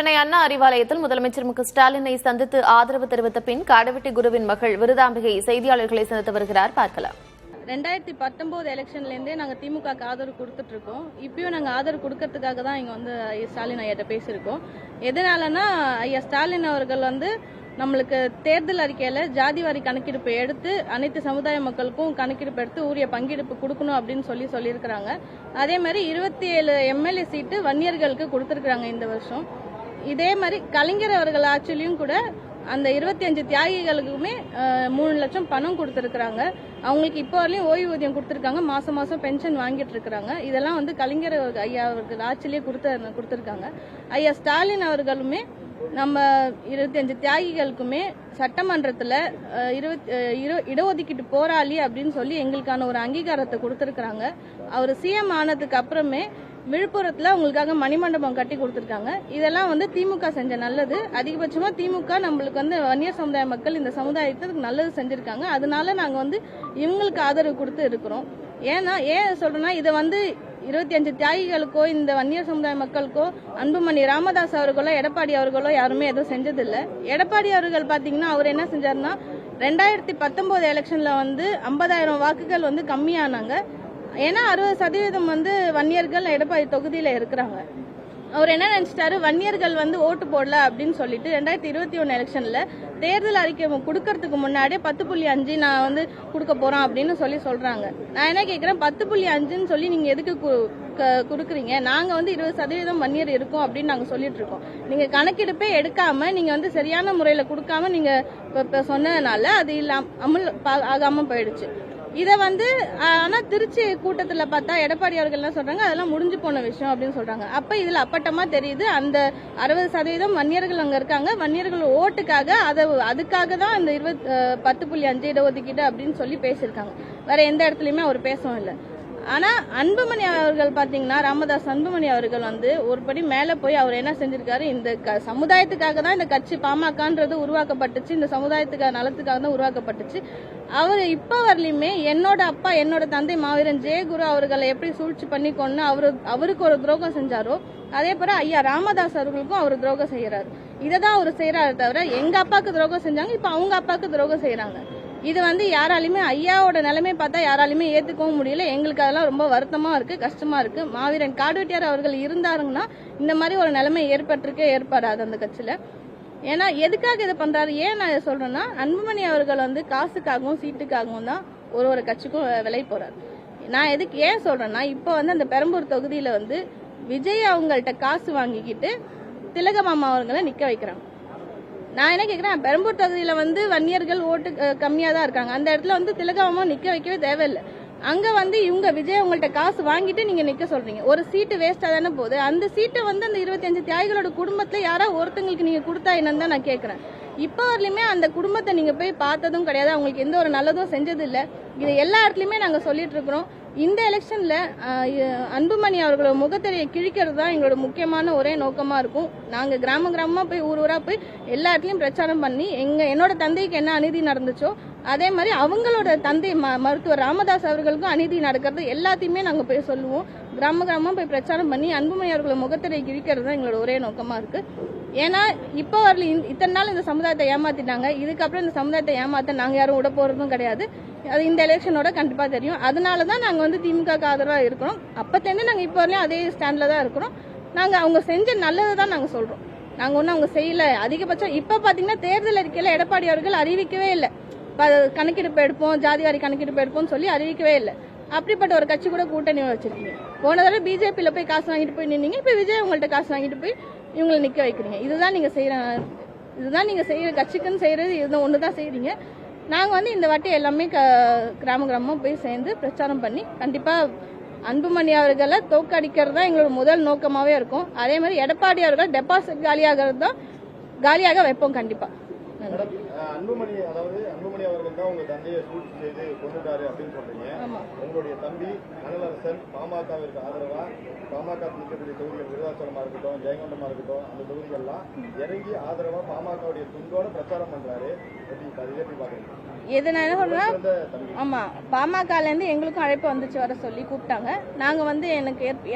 சென்னை அண்ணா அறிவாலயத்தில் முதலமைச்சர் மு க ஸ்டாலினை சந்தித்து ஆதரவு தெரிவித்த பின் காடவெட்டி குருவின் மகள் விருதாம்பிகை செய்தியாளர்களை சந்தித்து வருகிறார். பார்க்கலாம். 2019 எலெக்ஷன்லேருந்தே நாங்கள் திமுகக்கு ஆதரவு கொடுத்துட்டு இருக்கோம். இப்பயும் நாங்கள் ஆதரவு கொடுக்கறதுக்காக தான் இங்கே வந்து ஸ்டாலின் ஐயாட்ட பேசியிருக்கோம். எதனாலனா ஐயா ஸ்டாலின் அவர்கள் வந்து நம்மளுக்கு தேர்தல் அறிக்கையில் ஜாதிவாரி கணக்கெடுப்பு எடுத்து அனைத்து சமுதாய மக்களுக்கும் கணக்கெடுப்பு எடுத்து உரிய பங்கெடுப்பு கொடுக்கணும் அப்படின்னு சொல்லியிருக்கிறாங்க. அதே மாதிரி 27 எம்எல்ஏ சீட்டு வன்னியர்களுக்கு கொடுத்துருக்குறாங்க இந்த வருஷம். இதே மாதிரி கலைஞர் அவர்கள் ஆட்சியிலையும் கூட அந்த 25 தியாகிகளுக்குமே 3 லட்சம் பணம் கொடுத்துருக்குறாங்க. அவங்களுக்கு இப்போ வரலையும் ஓய்வூதியம் கொடுத்துருக்காங்க. மாசம் மாசம் பென்ஷன் வாங்கிட்டு இருக்கிறாங்க. இதெல்லாம் வந்து கலைஞர் ஐயா அவர்கள் ஆட்சியிலேயே கொடுத்துருக்காங்க. ஐயா ஸ்டாலின் அவர்களுமே நம்ம 25 தியாகிகளுக்குமே சட்டமன்றத்தில் இடஒதுக்கீட்டு போராளி அப்படின்னு சொல்லி எங்களுக்கான ஒரு அங்கீகாரத்தை கொடுத்துருக்குறாங்க. அவர் சிஎம் ஆனதுக்கு அப்புறமே விழுப்புரத்தில் உங்களுக்காக மணிமண்டபம் கட்டி கொடுத்துருக்காங்க. இதெல்லாம் வந்து திமுக செஞ்ச நல்லது. அதிகபட்சமாக திமுக நம்மளுக்கு வந்து வன்னியர் சமுதாய மக்கள் இந்த சமுதாயத்துக்கு நல்லது செஞ்சுருக்காங்க. அதனால நாங்கள் வந்து இவங்களுக்கு ஆதரவு கொடுத்து இருக்கிறோம். ஏன் சொல்றேன்னா இதை வந்து 25 தியாகிகளுக்கோ இந்த வன்னியர் சமுதாய மக்களுக்கோ அன்புமணி ராமதாஸ் அவர்களோ எடப்பாடி அவர்களோ யாருமே எதுவும் செஞ்சதில்லை. எடப்பாடி அவர்கள் பார்த்தீங்கன்னா அவர் என்ன செஞ்சாருன்னா 2019 எலெக்ஷன்ல வந்து 50,000 வாக்குகள் வந்து கம்மியானாங்க. ஏன்னா 60% வந்து வன்னியர்கள் எடப்பாடி தொகுதியில இருக்கிறாங்க. அவர் என்ன நினைச்சிட்டாரு, வன்னியர்கள் வந்து ஓட்டு போடல அப்படின்னு சொல்லிட்டு 2021 எலெக்ஷன்ல தேர்தல் அறிக்கை கொடுக்கறதுக்கு முன்னாடியே 10.5 நான் வந்து கொடுக்க போறோம் அப்படின்னு சொல்றாங்க. நான் என்ன கேட்கிறேன், 10.5ன்னு சொல்லி நீங்க எதுக்கு கொடுக்குறீங்க? நாங்க வந்து 20% வன்னியர் இருக்கோம் அப்படின்னு நாங்க சொல்லிட்டு இருக்கோம். நீங்க கணக்கெடுப்பே எடுக்காம நீங்க வந்து சரியான முறையில கொடுக்காம நீங்க சொன்னதுனால அது அமல் ஆகாம போயிடுச்சு. இதை வந்து ஆனா திருச்சி கூட்டத்துல பார்த்தா எடப்பாடி அவர்கள் என்ன சொல்றாங்க, அதெல்லாம் முடிஞ்சு போன விஷயம் அப்படின்னு சொல்றாங்க. அப்ப இதுல அப்பட்டமா தெரியுது அந்த 60% வன்னியர்கள் அங்க இருக்காங்க. வன்னியர்கள் ஓட்டுக்காக அதுக்காக தான் இந்த 10.5 இடஒதுக்கீடு அப்படின்னு சொல்லி பேசியிருக்காங்க. வேற எந்த இடத்துலயுமே அவர் பேசவும் இல்லை. ஆனா அன்புமணி அவர்கள் பாத்தீங்கன்னா ராமதாஸ் அன்புமணி அவர்கள் வந்து ஒரு படி மேல போய் அவர் என்ன செஞ்சிருக்காரு, இந்த சமுதாயத்துக்காக தான் இந்த கட்சி பாமகன்றது உருவாக்கப்பட்டுச்சு. இந்த சமுதாயத்துக்காக நலத்துக்காக தான் உருவாக்கப்பட்டுச்சு. அவர் இப்ப வரலையுமே என்னோட அப்பா என்னோட தந்தை மாவீரன் ஜெயகுரு அவர்களை எப்படி சூழ்ச்சி பண்ணி கொண்டு அவருக்கு ஒரு துரோகம் செஞ்சாரோ அதே போல ஐயா ராமதாஸ் அவர்களுக்கும் அவர் துரோகம் செய்யறாரு. இதைதான் அவர் செய்யறாரு தவிர எங்க அப்பாவுக்கு துரோகம் செஞ்சாங்க, இப்ப அவங்க அப்பாவுக்கு துரோகம் செய்யறாங்க. இது வந்து யாராலுமே ஐயாவோட நிலைமை பார்த்தா யாராலுமே ஏத்துக்கவும் முடியல. எங்களுக்கு அதெல்லாம் ரொம்ப வருத்தமா இருக்கு, கஷ்டமா இருக்கு. மாவீரன் காடுவெட்டியார் அவர்கள் இருந்தாருங்கன்னா இந்த மாதிரி ஒரு நிலைமை ஏற்படாது அந்த கட்சியில. ஏன்னா எதுக்காக இதை பண்றாரு, ஏன் நான் இதை சொல்றேன்னா அன்புமணி அவர்கள் வந்து காசுக்காகவும் சீட்டுக்காகவும் தான் ஒரு கட்சிக்கும் விலை போறாரு. நான் எதுக்கு ஏன் சொல்றேன்னா இப்ப வந்து அந்த பெரம்பூர் தொகுதியில வந்து விஜய் அவங்கள்ட்ட காசு வாங்கிக்கிட்டு திலகமாமா அவர்களை நிக்க வைக்கிறாங்க. நான் என்ன கேட்கிறேன், பெரம்பூர் தொகுதியில வந்து வன்னியர்கள் ஓட்டு கம்மியா தான் இருக்காங்க. அந்த இடத்துல வந்து திலகமாமா நிக்க வைக்கவே தேவையில்லை. அங்க வந்து இவங்க விஜய் உங்கள்ட்ட காசு வாங்கிட்டு நீங்க நிக்க சொல்றீங்க. ஒரு சீட்டு வேஸ்டா தானே போகுது. அந்த சீட்டை வந்து அந்த 25 தியாகிகளோட குடும்பத்துல யாராவது ஒருத்தங்களுக்கு நீங்க கொடுத்தா என்னன்னு தான் நான் கேட்கறேன். இப்ப வரலையுமே அந்த குடும்பத்தை நீங்க போய் பார்த்ததும் கிடையாது. அவங்களுக்கு எந்த ஒரு நல்லதும் செஞ்சது இல்லை. இது எல்லா இடத்துலயுமே நாங்க சொல்லிட்டு இருக்கிறோம். இந்த எலெக்ஷன்ல அன்புமணி அவர்களோட முகத்திரையை கிழிக்கிறது தான் எங்களோட முக்கியமான ஒரே நோக்கமா இருக்கும். நாங்க கிராமமா போய் ஊரா போய் எல்லா இடத்துலயும் பிரச்சாரம் பண்ணி என்னோட தந்தைக்கு என்ன அநீதி நடந்துச்சோ அதே மாதிரி அவங்களோட தந்தை மருத்துவர் ராமதாஸ் அவர்களுக்கும் அநீதி நடக்கிறது எல்லாத்தையுமே நாங்க போய் சொல்லுவோம். கிராமமா போய் பிரச்சாரம் பண்ணி அன்புமணி அவர்களோட முகத்திரையை கிழிக்கிறது தான் எங்களோட ஒரே நோக்கமா இருக்கு. ஏன்னா இப்ப வரல இத்தனை நாள் இந்த சமுதாயத்தை ஏமாத்திட்டாங்க. இதுக்கப்புறம் இந்த சமுதாயத்தை ஏமாத்த நாங்க யாரும் விட போறதும் கிடையாது. அது இந்த எலெக்ஷனோட கண்டிப்பா தெரியும். அதனாலதான் நாங்க வந்து திமுக ஆதரவா இருக்கிறோம். அப்பத்திலிருந்து நாங்க இப்ப வரலையும் அதே ஸ்டாண்ட்ல தான் இருக்கிறோம். நாங்க அவங்க செஞ்ச நல்லதான் நாங்க சொல்றோம். நாங்க ஒன்னும் அவங்க செய்யல. அதிகபட்சம் இப்ப பாத்தீங்கன்னா தேர்தல் அறிக்கையில எடப்பாடி அவர்கள் அறிவிக்கவே இல்லை. கணக்கெடுப்பு எடுப்போம், ஜாதிவாரி கணக்கெடுப்பு எடுப்போம் சொல்லி அறிவிக்கவே இல்லை. அப்படிப்பட்ட ஒரு கட்சி கூட கூட்டணி வச்சிருக்கீங்க. போன தடவை பிஜேபியில போய் காசு வாங்கிட்டு போய் நின்னீங்க. இப்ப விஜய் உங்கள்ட்ட காசு வாங்கிட்டு போய் இவங்களை நிக்க வைக்கிறீங்க. இதுதான் நீங்க செய்யற கட்சிக்குன்னு செய்யறது இது ஒண்ணுதான் செய்யறீங்க. நாங்க வந்து இந்த வாட்டி எல்லாமே கிராமமா போய் சேர்ந்து பிரச்சாரம் பண்ணி கண்டிப்பா அன்புமணி அவர்களை தோக்கடிக்கிறது தான் எங்களோட முதல் நோக்கமாவே இருக்கும். அதே மாதிரி எடப்பாடி அவர்கள் டெபாசிட் காலியாக வைப்போம் கண்டிப்பா. நன்றி. அன்புமணி அவர்கள் தான் உங்க தந்தையை சூழ்ச்சி செய்து கொண்டுட்டாரு அப்படின்னு சொல்றீங்க. உங்களுடைய தம்பி அனலரசன் பாமகவிற்கு ஆதரவா பாமக இருக்கக்கூடிய தொகுதிகள் விருதாச்சலமா இருக்கட்டும், ஜெயங்கொண்டமா இருக்கட்டும், அந்த தொகுதிகள்லாம் இறங்கி ஆதரவா பாமகவுடைய துண்டோட பிரச்சாரம் பண்றாரு. எப்படி பாக்குறீங்க? எது நான் என்ன சொல்றேன், ஆமா பாமகல இருந்து எங்களுக்கும் அழைப்பு வந்துச்சு, வர சொல்லி கூப்பிட்டாங்க. நாங்க வந்து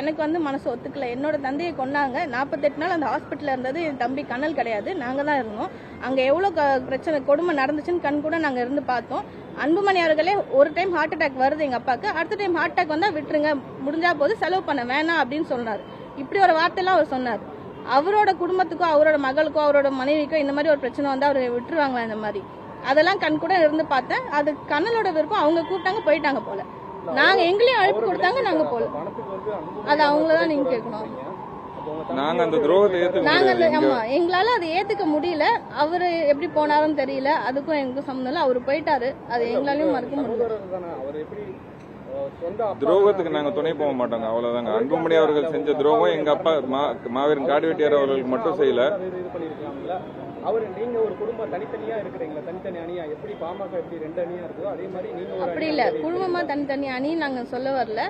எனக்கு வந்து மனசு ஒத்துக்கல. என்னோட தந்தையை கொண்டாங்க, 48 நாள் அந்த ஹாஸ்பிட்டல்ல இருந்தது என் தம்பி கண்ணல் கிடையாது, நாங்க தான் இருந்தோம். அங்க எவ்வளவு பிரச்சனை கொடுமை நடந்துச்சுன்னு கண் கூட நாங்க இருந்து பார்த்தோம். அன்புமணி அவர்களே ஒரு டைம் ஹார்ட் அட்டாக் வருது எங்க அப்பாக்கு, அடுத்த டைம் ஹார்ட் அட்டாக் வந்தா விட்டுருங்க, முடிஞ்சா போது செலவு பண்ண வேணாம் அப்படின்னு சொன்னாரு. இப்படி ஒரு வார்த்தையெல்லாம் அவர் சொன்னார். அவரோட குடும்பத்துக்கோ அவரோட மகளுக்கோ அவரோட மனைவிக்கோ இந்த மாதிரி ஒரு பிரச்சனை வந்து அவர் விட்டுருவாங்களா? இந்த மாதிரி அதெல்லாம் கண் கூட இருந்து பார்த்தேன். அது கண்ணலோட விருப்பம். அவங்க கூப்பிட்டாங்க, போயிட்டாங்க போல. நாங்க எங்களையும் அழைப்பு கொடுத்தாங்க, நாங்க போல. அது அவங்களதான் நீங்க கேட்கணும். எங்களால அதை ஏத்துக்க முடியல. அவரு எப்படி போனாருன்னு தெரியல, அதுக்கும் எங்களுக்கும் சம்பந்தம் இல்ல. அவரு போயிட்டாரு, அது எங்களாலையும் மறக்க முடியல. துரோகத்துக்கு நாங்க துணை போக மாட்டோங்க, அவ்வளவுதாங்க. அன்புமணி அவர்கள் செஞ்ச துரோகம் எங்க அப்பா மாவீரன் காடுவெட்டியார் அவர்களுக்கு மட்டும் செய்யல. அவர் நீங்க ஒரு குடும்பம் தனித்தனியா இருக்கிறீங்களா, தனித்தனி அணியா? எப்படி பாமக எப்படி 2 அணியா இருக்கோ அதே மாதிரி நீங்க அப்படி இல்ல, குடும்பமா தனித்தனி அணி நாங்க சொல்ல வரல.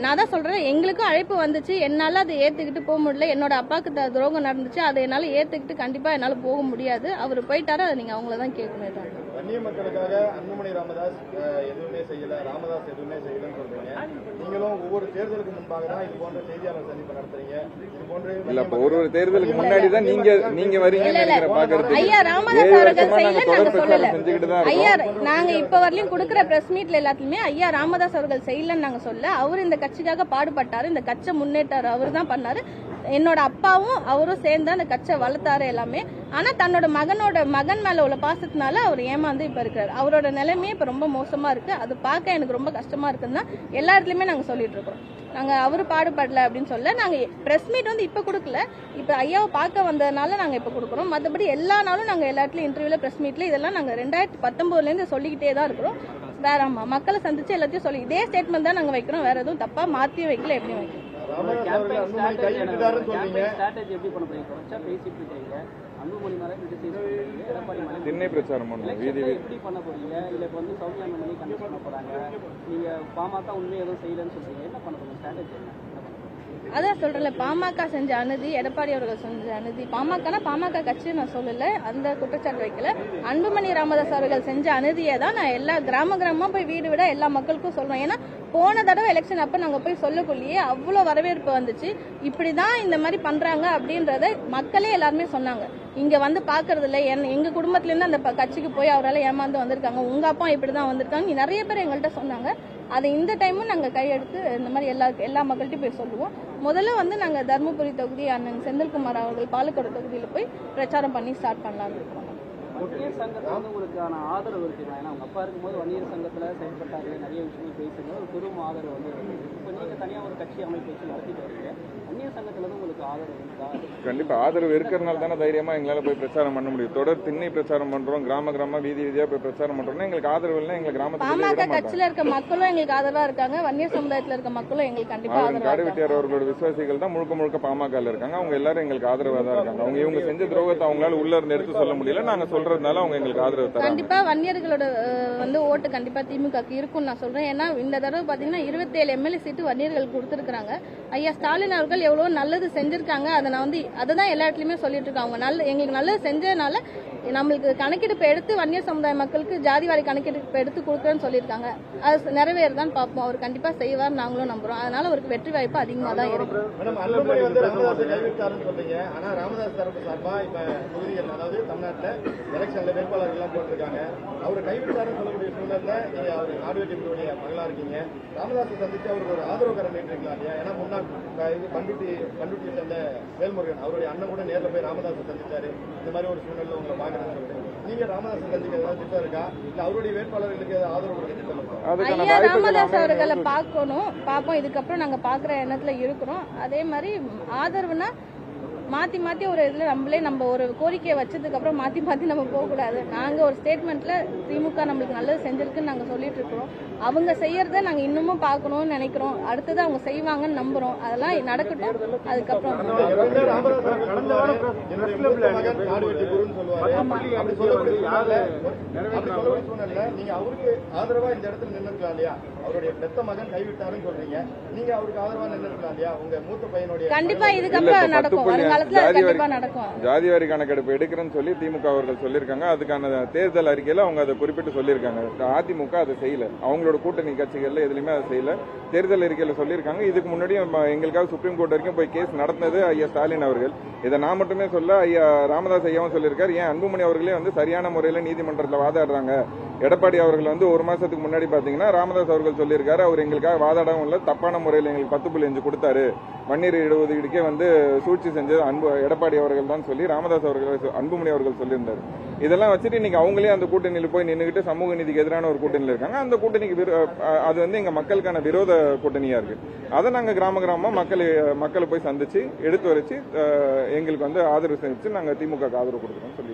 நான் தான் சொல்றேன், எங்களுக்கும் அழைப்பு வந்துச்சு, என்னால அதை ஏத்துக்கிட்டு போக முடியல. என்னோட அப்பாவுக்கு துரோகம் நடந்துச்சு, அதை என்னால ஏத்துக்கிட்டு கண்டிப்பா என்னால போக முடியாது. அவர் போயிட்டாரு, அதை நீங்க அவங்களதான் கேட்கணும். வன்னிய மக்களுக்காக அன்புமணி ராமதாஸ் எதுவுமே செய்யல, ராமதாஸ் எதுவுமே செய்யலன்னு சொல்றீங்க. நீங்களும் ஒவ்வொரு தேர்தலுக்கு முன்பாக தான் இது போன்ற செய்தியாளர் சந்திப்பு நடத்துறீங்க. இது போன்ற இல்ல, இப்ப ஒரு தேர்தலுக்கு முன்னாடி தான் நீங்க வரீங்க பாக்குறது. ஐயா ராமதாஸ் அவர்கள் செய்யல நாங்க சொல்லல. ஐயா நாங்க இப்ப வரலையும் கொடுக்கிற பிரஸ் மீட்ல எல்லாத்துலயுமே ஐயா ராமதாஸ் அவர்கள் செய்யலன்னு நாங்க சொல்ல. அவர் இந்த கட்சிக்காக பாடுபட்டாரு, இந்த கட்சியை முன்னேற்றாரு, அவர் தான் பண்ணாரு. என்னோட அப்பாவும் அவரும் சேர்ந்து அந்த கட்சியை வளர்த்தாரு எல்லாமே. ஆனா தன்னோட மகன் மேல உள்ள பாசத்தினால அவர் ஏமாந்து இப்ப இருக்காரு. அவரோட நிலைமையே இப்ப ரொம்ப மோசமா இருக்கு. அது பார்க்க எனக்கு ரொம்ப கஷ்டமா இருக்குன்னா எல்லா இடத்துலயுமே நாங்க சொல்லிட்டு இருக்கோம். நாங்க அவரு பாடுபடல அப்படின்னு சொல்ல. நாங்க பிரஸ் மீட் வந்து இப்ப கொடுக்கல, இப்ப ஐயாவை பார்க்க வந்ததுனால நாங்க இப்ப கொடுக்குறோம். மற்றபடி எல்லா நாளும் நாங்க எல்லா இடத்துலயும் இன்டர்வியூல பிரஸ் மீட்ல இதெல்லாம் நாங்க 2019 இருந்து சொல்லிக்கிட்டே தான் இருக்கிறோம். வேற ஆமா மக்களை சந்திச்சு எல்லாத்தையும் சொல்லி இதே ஸ்டேட்மெண்ட் தான் நாங்க வைக்கிறோம். வேற எதுவும் தப்பா மாத்தியும் வைக்கல, எப்படியும் வைக்கிறோம். திண்ணை பிரச்சாரம் பண்ணுவோம், வீதி எப்படி பண்ண போறீங்க? இல்ல இப்ப வந்து சௌமியா அன்புமணி கண்டெஸ்ட் பண்ண போறாங்க, நீங்க பாமக உண்மையை எதுவும் செய்யலன்னு சொல்றீங்க, என்ன பண்ண போறீங்க? ஸ்ட்ராட்டஜி என்ன? அதான் சொல்றேன்ல, பாமக செஞ்ச அநீதி, எடப்பாடி அவர்கள் செஞ்ச அநீதி. பாமக கட்சி நான் சொல்லல, அந்த குற்றச்சாட்டு வைக்கல. அன்புமணி ராமதாஸ் அவர்கள் செஞ்ச அநீதியை தான் நான் எல்லா கிராமமா போய் வீடு விட எல்லா மக்களுக்கும் சொல்றேன். ஏன்னா போன தடவை எலெக்ஷன் அப்ப நாங்க போய் சொல்லக்குள்ளேயே அவ்வளவு வரவேற்பு வந்துச்சு. இப்படிதான் இந்த மாதிரி பண்றாங்க அப்படின்றத மக்களே எல்லாருமே சொன்னாங்க. இங்க வந்து பாக்குறது இல்ல, எங்க குடும்பத்துல இருந்து அந்த கட்சிக்கு போய் அவரால் ஏமாந்து வந்திருக்காங்க, உங்க அப்பா இப்படிதான் வந்திருக்காங்க, நிறைய பேர் எங்கள்கிட்ட சொன்னாங்க. அதை இந்த டைமும் நாங்க கையெடுத்து இந்த மாதிரி எல்லா மக்கள்கிட்டையும் போய் சொல்லுவோம். முதல்ல வந்து நாங்க தர்மபுரி தொகுதி அண்ணன் செந்தில்குமார் அவர்கள் பாலக்கோடு தொகுதியில போய் பிரச்சாரம் பண்ணி ஸ்டார்ட் பண்ணலாம்னு இருக்கோம். வன்னியர் சங்கத்துல வந்து உங்களுக்கான ஆதரவு இருக்குங்களா? ஏன்னா உங்க அப்பா இருக்கும்போது வன்னியர் சங்கத்துல செயல்பட்டாரு, நிறைய விஷயங்கள் பேசுறது, ஒரு பெரும் ஆதரவு வந்து இப்போ நீங்க தனியா ஒரு கட்சி அமைப்பு வச்சு நடத்திட்டு வரீங்க. வன்னியர் சங்கத்துல தான் உங்களுக்கு ஆதரவு இருக்கா? கண்டிப்பா ஆதரவு இருக்கிறதுனால தானே தைரியமா எங்களால போய் பிரச்சாரம் பண்ண முடியும். தொடர் திண்ணை பிரச்சாரம் பண்றோம், கிராம வீதி வீதியா போய் பிரச்சாரம் பண்றோம்னா எங்களுக்கு ஆதரவு இல்லை. எங்க கிராமத்துல பாமக கட்சியில இருக்க மக்களும் எங்களுக்கு ஆதரவா இருக்காங்க, வன்னியர் சமுதாயத்துல இருக்க மக்களும் எங்களுக்கு கண்டிப்பா ஆதரவா. காடுவெட்டியார் அவர்களோட விசுவாசிகள் தான் முழுக்க பாமக இருக்காங்க. அவங்க எல்லாரும் எங்களுக்கு ஆதரவா தான் இருக்காங்க. இவங்க செஞ்ச துரோகத்தை அவங்களால உள்ள இருந்து எடுத்து சொல்ல முடியல, நாங்க சொல்றதுனால அவங்க எங்களுக்கு ஆதரவு தராங்க. கண்டிப்பா வன்னியர்களோட வந்து ஓட்டு கண்டிப்பா திமுகக்கு இருக்கும்னு நான் சொல்றேன். ஏன்னா இந்த தடவை பாத்தீங்கன்னா 27 எம்எல்ஏ சீட்டு வன்னியர்கள் கொடுத்திருக்காங்க. ஐயா ஸ்டாலின் அவர்கள் எவ்வளவு நல்லது செஞ்சிருக்காங்க. அதை நான் வந்து அதுதான் எல்லா இடத்துலயுமே சொல்லிட்டு இருக்காங்க. எங்களுக்கு நல்லது செஞ்சதுனால நம்மளுக்கு கணக்கெடுப்பு எடுத்து வன்னியர் சமுதாய மக்களுக்கு ஜாதிவாரி கணக்கெடுப்பு எடுத்து கொடுக்குறேன்னு சொல்லியிருக்காங்க. அது நிறைவேறுதான் பார்ப்போம். அவர் கண்டிப்பா செய்வார், நாங்களும் நம்புறோம். அதனால அவருக்கு வெற்றி வாய்ப்பு அதிகமா தான் இருக்கு. ராமதாஸ் தரப்பு சார்பா இப்ப தொகுதிகள், அதாவது தமிழ்நாட்டுல எலெக்ஷன்ல வேட்பாளர்கள் எல்லாம் போட்டிருக்காங்க. அவர் கைவிட்டாருன்னு சொல்லக்கூடிய சூழல்ல நீங்க அவர் நாடுவெட்டியுடைய மகளா இருக்கீங்க. ராமதாஸை சந்திச்சு அவருக்கு ஒரு ஆதரவு கரம் நீட்டிருக்கலாம் இல்லையா? ஏன்னா முன்னாள் பண்ருட்டியை சேர்ந்த வேல்முருகன் அவருடைய அண்ணன் கூட நேரில் போய் ராமதாஸை சந்திச்சாரு. இந்த மாதிரி ஒரு சூழ்நிலை உங்களை பாக்குறாங்க. நீங்க ராமதாஸை சந்திக்க ஏதாவது திட்டம் இருக்கா? இல்ல அவருடைய வேட்பாளர்களுக்கு ஆதரவு கொடுக்க திட்டம் இருக்கா? ஐயா ராமதாஸ் அவர்களை பார்ப்போம். இதுக்கப்புறம் நாங்க பாக்குற எண்ணத்துல இருக்கிறோம். அதே மாதிரி ஆதரவுனா மாத்தி ஒரு இதுல நம்ம ஒரு கோரிக்கையை வச்சதுக்கு அப்புறம் மாத்தி நம்ம போக கூடாது. நாங்க ஒரு ஸ்டேட்மெண்ட்ல திமுக நம்மளுக்கு நல்லது செஞ்சிருக்குன்னு நாங்க சொல்லிட்டு இருக்கிறோம். அவங்க செய்யறத நாங்க இன்னமும் பார்க்கணும்னு நினைக்கிறோம். அடுத்தது அவங்க செய்வாங்கன்னு நம்புறோம். அதெல்லாம் நடக்கட்டும். அதுக்கப்புறம் நீங்க அவருக்கு ஆதரவா இந்த இடத்துல நின்னுக்கலாம் இல்லையா? அவருடைய பெத்த மகன் கைவிட்டாருன்னு சொல்றீங்க, நீங்க அவருக்கு ஆதரவா நின்னுக்கலாம் இல்லையா? உங்க மூத்த பையனுடைய கண்டிப்பா இதுக்கப்புறம் நடக்கும். வருங்காலத்துல கண்டிப்பா நடக்கும். ஜாதிவாரி கணக்கெடுப்பு எடுக்கிறேன்னு சொல்லி திமுக அவர்கள் சொல்லியிருக்காங்க. அதுக்கான தேர்தல் அறிக்கையில அவங்க அதை குறிப்பிட்டு சொல்லியிருக்காங்க. அதிமுக அதை செய்யல, அவங்களோட கூட்டணி கட்சிகள்ல எதுலையுமே அதை செய்யல. தேர்தல் அறிக்கையில சொல்லியிருக்காங்க. இதுக்கு முன்னாடியும் எங்களுக்காக சுப்ரீம் கோர்ட் வரைக்கும் போய் கேஸ் நடத்தினது ஐயா ஸ்டாலின் அவர்கள். இதை நான் மட்டுமே சொல்ல, ஐயா ராமதாஸ் ஐயாவும் சொல்லியிருக்காரு. ஏன் அன்புமணி அவர்களே சரியான முறையில் நீதிமன்றத்தில் வாதாடுறாங்க. எடப்பாடி அவர்கள் ஒரு மாசத்துக்கு முன்னாடி பாத்தீங்கன்னா ராமதாஸ் அவர்கள் சொல்லியிருக்காரு, அவர் எங்களுக்காக வாதாடவும் இல்லை, தப்பான முறையில் எங்களுக்கு 10.5 கொடுத்தாரு, மண்ணீர் இடஒதுக்கீடுக்கே சூழ்ச்சி செஞ்சது எடப்பாடி அவர்கள் தான் சொல்லி ராமதாஸ் அவர்கள் அன்புமணி அவர்கள் சொல்லியிருந்தாரு. இதெல்லாம் வச்சுட்டு இன்னைக்கு அவங்களே அந்த கூட்டணியில் போய் நின்றுகிட்டு சமூக நீதிக்கு எதிரான ஒரு கூட்டணியில் இருக்காங்க. அந்த கூட்டணிக்கு அது எங்க மக்களுக்கான விரோத கூட்டணியா இருக்கு. அதை நாங்க கிராம கிராமமா மக்களை போய் சந்திச்சு எடுத்து வச்சு எங்களுக்கு ஆதரவு செஞ்சு நாங்க திமுக ஆதரவு கொடுக்குறோம் சொல்லி